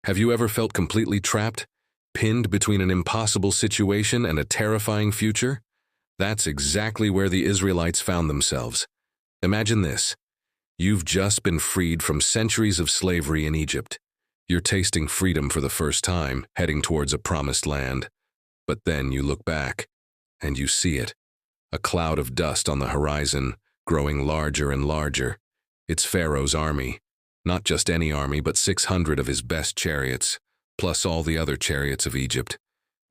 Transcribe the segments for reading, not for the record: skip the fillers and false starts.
Have you ever felt completely trapped, pinned between an impossible situation and a terrifying future? That's exactly where the Israelites found themselves. Imagine this. You've just been freed from centuries of slavery in Egypt. You're tasting freedom for the first time, heading towards a promised land. But then you look back, and you see it. A cloud of dust on the horizon, growing larger and larger. It's Pharaoh's army. Not just any army, but 600 of his best chariots, plus all the other chariots of Egypt,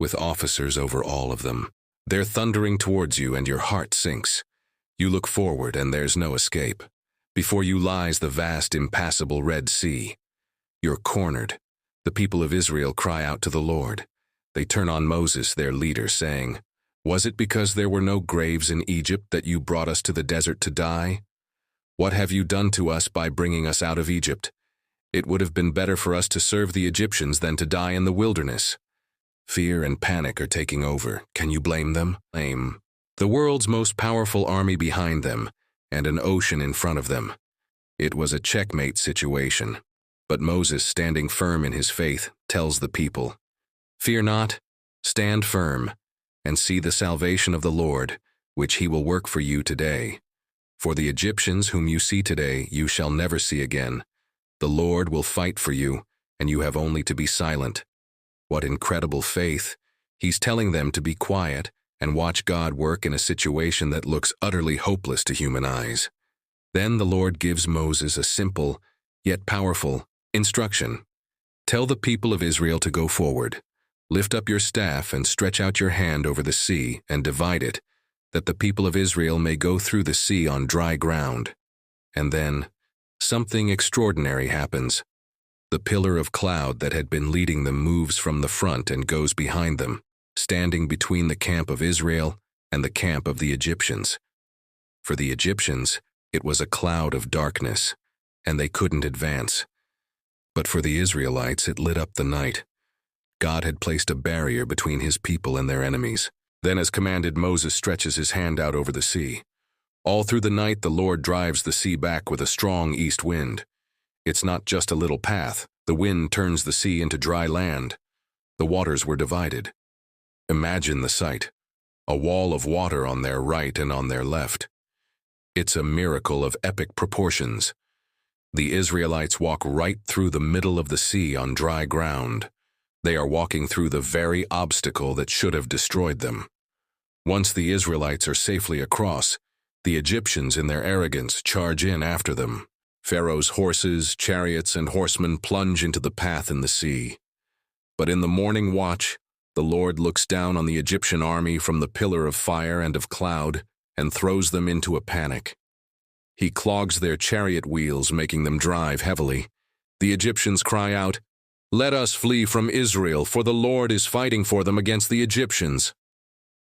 with officers over all of them. They're thundering towards you, and your heart sinks. You look forward, and there's no escape. Before you lies the vast, impassable Red Sea. You're cornered. The people of Israel cry out to the Lord. They turn on Moses, their leader, saying, "Was it because there were no graves in Egypt that you brought us to the desert to die? What have you done to us by bringing us out of Egypt? It would have been better for us to serve the Egyptians than to die in the wilderness." Fear and panic are taking over. Can you blame them? The world's most powerful army behind them, and an ocean in front of them. It was a checkmate situation. But Moses, standing firm in his faith, tells the people, "Fear not, stand firm, and see the salvation of the Lord, which he will work for you today. For the Egyptians whom you see today, you shall never see again. The Lord will fight for you, and you have only to be silent." What incredible faith! He's telling them to be quiet and watch God work in a situation that looks utterly hopeless to human eyes. Then the Lord gives Moses a simple, yet powerful, instruction. Tell the people of Israel to go forward. Lift up your staff and stretch out your hand over the sea and divide it, that the people of Israel may go through the sea on dry ground. And then, something extraordinary happens. The pillar of cloud that had been leading them moves from the front and goes behind them, standing between the camp of Israel and the camp of the Egyptians. For the Egyptians, it was a cloud of darkness, and they couldn't advance. But for the Israelites, it lit up the night. God had placed a barrier between his people and their enemies. Then, as commanded, Moses stretches his hand out over the sea. All through the night, the Lord drives the sea back with a strong east wind. It's not just a little path. The wind turns the sea into dry land. The waters were divided. Imagine the sight. A wall of water on their right and on their left. It's a miracle of epic proportions. The Israelites walk right through the middle of the sea on dry ground. They are walking through the very obstacle that should have destroyed them. Once the Israelites are safely across, the Egyptians in their arrogance charge in after them. Pharaoh's horses, chariots, and horsemen plunge into the path in the sea. But in the morning watch, the Lord looks down on the Egyptian army from the pillar of fire and of cloud and throws them into a panic. He clogs their chariot wheels, making them drive heavily. The Egyptians cry out, "Let us flee from Israel, for the Lord is fighting for them against the Egyptians."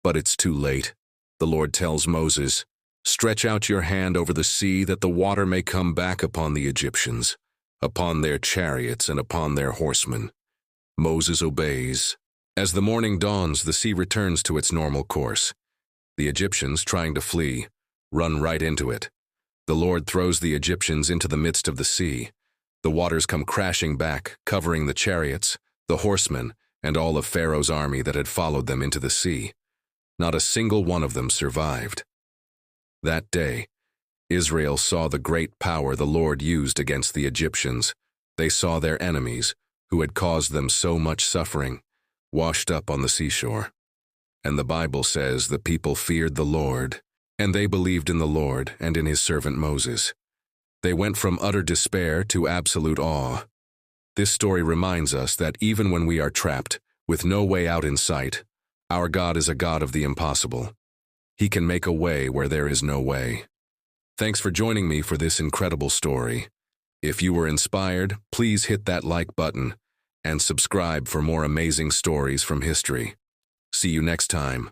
But it's too late. The Lord tells Moses, "Stretch out your hand over the sea that the water may come back upon the Egyptians, upon their chariots and upon their horsemen." Moses obeys. As the morning dawns, the sea returns to its normal course. The Egyptians, trying to flee, run right into it. The Lord throws the Egyptians into the midst of the sea. The waters come crashing back, covering the chariots, the horsemen, and all of Pharaoh's army that had followed them into the sea. Not a single one of them survived. That day, Israel saw the great power the Lord used against the Egyptians. They saw their enemies, who had caused them so much suffering, washed up on the seashore. And the Bible says the people feared the Lord, and they believed in the Lord and in his servant Moses. They went from utter despair to absolute awe. This story reminds us that even when we are trapped, with no way out in sight, our God is a God of the impossible. He can make a way where there is no way. Thanks for joining me for this incredible story. If you were inspired, please hit that like button and subscribe for more amazing stories from history. See you next time.